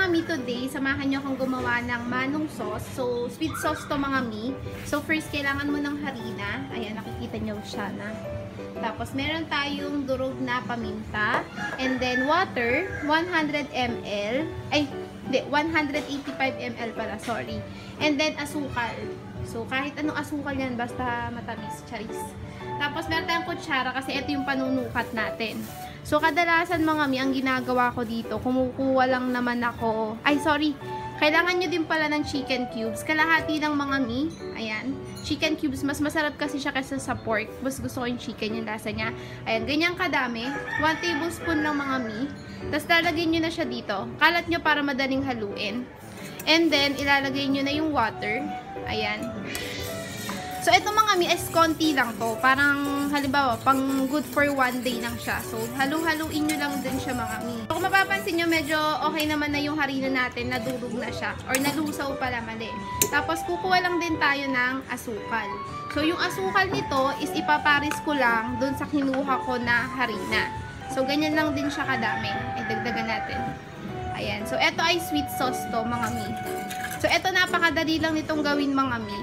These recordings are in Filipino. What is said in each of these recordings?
mga mi, today, samahan nyo akong gumawa ng manong sauce. So, sweet sauce to mga mi. So, first, kailangan mo ng harina. Ayan, nakikita nyo siya na. Tapos, meron tayong durog na paminta. And then, water, 100 ml. Ay, hindi, 185 ml pala, sorry. And then, asukal. So, kahit anong asukal yan, basta matamis, charis. Tapos, meron tayong kutsara kasi ito yung panunukat natin. So, kadalasan mga mi, ang ginagawa ko dito, kumukuha lang naman ako, ay sorry, kailangan nyo din pala ng chicken cubes. Kalahati ng mga mi, ayan, chicken cubes, mas masarap kasi siya kaysa sa pork. Mas gusto ko yung chicken, yung lasa niya. Ayan, ganyan kadami, 1 tablespoon lang mga mi. Tapos, lalagay nyo na siya dito. Kalat nyo para madaling haluin. And then, ilalagay nyo na yung water. Ayan. So, ito mga mi, is konti lang to. Parang, halimbawa, pang good for 1 day lang siya. So, halu-haluin nyo lang din siya mga mi. So, kung mapapansin nyo, medyo okay naman na yung harina natin, nadurog na siya. Or nalusaw pala, mali. Tapos, kukuha lang din tayo ng asukal. So, yung asukal nito is ipaparis ko lang dun sa kinuha ko na harina. So, ganyan lang din siya kadami. Ay, dagdagan natin. Ayan. So, ito ay sweet sauce to, mga mi. So, ito napakadali lang nitong gawin, mga mi.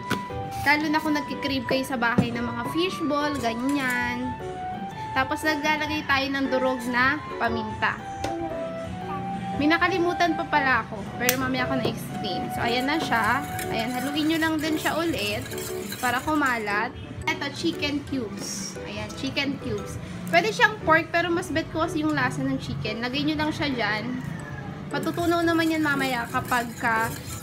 Lalo na kung nagkikrave kayo sa bahay ng mga fishball, ganyan. Tapos, naglalagay tayo ng durog na paminta. May nakalimutan pa pala ako, pero mamaya ako na-explain. So, ayan na siya. Ayan, haluin nyo lang din siya ulit para kumalat. Ito, chicken cubes. Ayan, chicken cubes. Pwede siyang pork, pero mas bet ko kasi yung lasa ng chicken. Lagay nyo lang siya dyan. Matutunaw naman yan mamaya kapag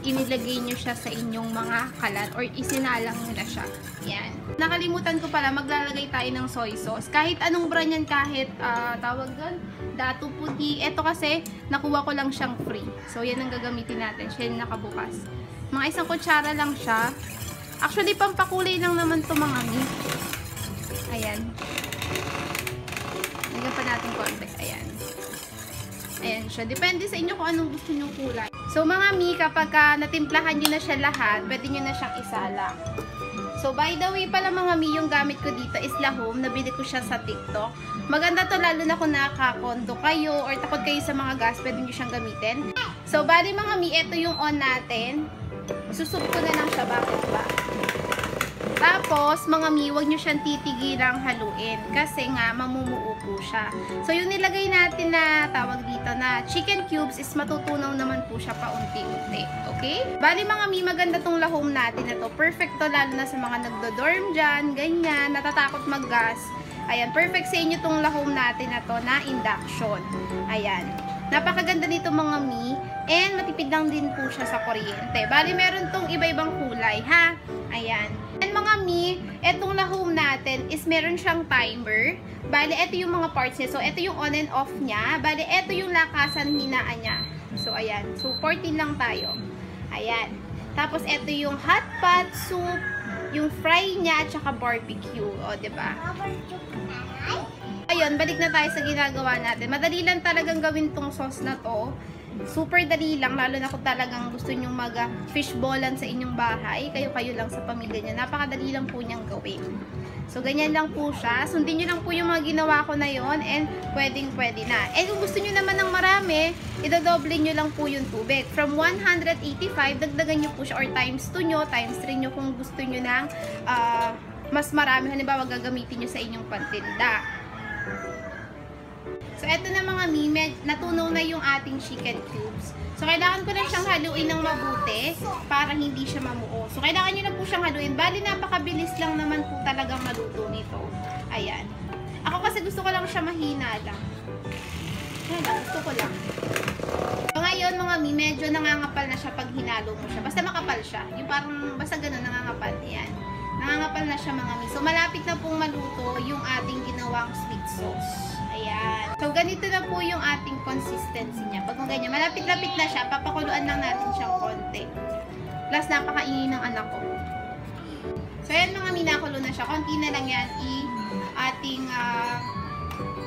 inilagay nyo siya sa inyong mga kalat or isinalang nyo na siya. Yan. Nakalimutan ko pala, maglalagay tayo ng soy sauce. Kahit anong brand yan, kahit tawag doon, Dato Puti. Ito kasi, nakuha ko lang siyang free. So, yan ang gagamitin natin. Siya yung nakabukas. Mga isang kutsara lang siya. Actually, pampakulay lang naman to mga mi. Ayan. Lagyan pa natin konti. Ayan. Ayan siya. Depende sa inyo kung anong gusto nyong kulay. So, mga mi, kapag natimplahan nyo na siya lahat, pwede nyo na siyang isala. So, by the way pala mga mi, yung gamit ko dito is lahom. Nabili ko siya sa TikTok. Maganda to lalo na kung nakakondo kayo or takot kayo sa mga gas, pwede nyo siyang gamitin. So, bali mga mi, ito yung on natin. Susub ko na lang siya. Bakit ba? Tapos, mga mi, huwag nyo siyang titigilang haluin kasi nga, mamumuo po siya. So, yung nilagay natin na tawag dito na chicken cubes is matutunaw naman po siya paunti-unti. Okay? Bali, mga mi, maganda tong lahom natin na to. Perfect to lalo na sa mga nagdo-dorm dyan, ganyan, natatakot mag-gas. Ayan, perfect sa inyo tong lahom natin na to na induction. Ayan. Napakaganda nito mga mi. And matipid lang din po siya sa kuryente. Bali, meron tong iba-ibang kulay, ha? Ayan. And mga mi, etong lahom natin is meron siyang timer. Bali, ito yung mga parts niya. So, ito yung on and off niya. Bali, ito yung lakasan hinaan niya. So, ayan. So, 14 lang tayo. Ayan. Tapos, ito yung hot pot soup, yung fry niya, at saka barbecue. O, diba? Ayun, balik na tayo sa ginagawa natin. Madali lang talagang gawin tong sauce na to. Super dali lang, lalo na kung talagang gusto nyong mag-fishballan sa inyong bahay. Kayo-kayo lang sa pamilya niya. Napakadali lang po niyang gawin. So, ganyan lang po siya. Sundin nyo lang po yung mga ginawa ko na yon and pwedeng-pwede na. And kung gusto nyo naman ng marami, idodoble nyo lang po yung tubig. From 185, dagdagan nyo po siya or times 2 nyo, times 3 nyo kung gusto nyo ng mas marami. Halimbawa, gagamitin nyo sa inyong pantinda. So, eto na mga mi, natunaw na yung ating chicken cubes. So, kailangan ko na siyang haluin ng mabuti para hindi siya mamuo. So, kailangan nyo na po siyang haluin. Bali, napakabilis lang naman po talagang maluto nito. Ayan. Ako kasi gusto ko lang siya mahina lang. Ayan, gusto ko lang. So, ngayon mga mi, medyo nangangapal na siya pag hinalo mo siya. Basta makapal siya. Yung parang, basta ganun, nangangapal. Ayan. Nangangapal na siya mga mi. So, malapit na pong maluto yung ating ginawang sweet sauce. Ayan. So, ganito na po yung ating consistency niya. Pag ganyan, malapit-lapit na siya, papakuluan lang natin siyang konti. Plus, napakaingay ng anak ko. So, ayan mga minakulo na siya. Konti na lang yan. Ating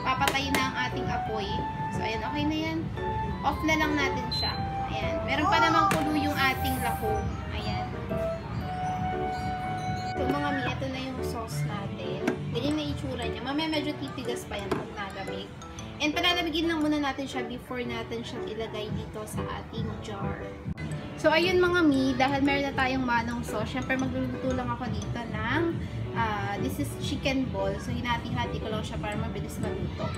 papatayin na ang ating apoy. So, ayan. Okay na yan. Off na lang natin siya. Ayan. Meron pa namang kulo yung ating lahom. Ayan. So, mga mi, ito na yung sauce natin. Ganyan na itsura niya. Mamaya medyo titigas pa yan pag nagamit. And palalabigin lang muna natin siya before natin siya ilagay dito sa ating jar. So, ayun mga mi, dahil meron na tayong manong sauce, syempre magluluto lang ako dito ng this is chicken ball. So, hinati-hati ko lang siya para mabilis maluto.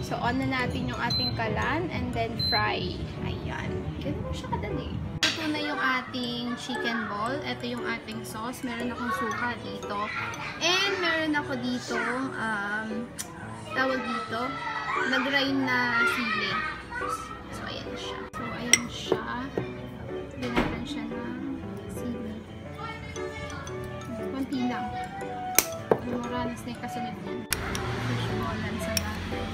So, on na natin yung ating kalan and then fry. Ayan. Ganun mo siya kadali. Ito na yung ating chicken ball. Ito yung ating sauce. Meron akong suka dito. And meron ako dito, tawag dito, nag-grind na sili. So, ayan siya. So, ayan siya. Lagyan natin siya ng sili. Kunti lang. Muranas na yung kasunod din. Fish ballan sa bahay.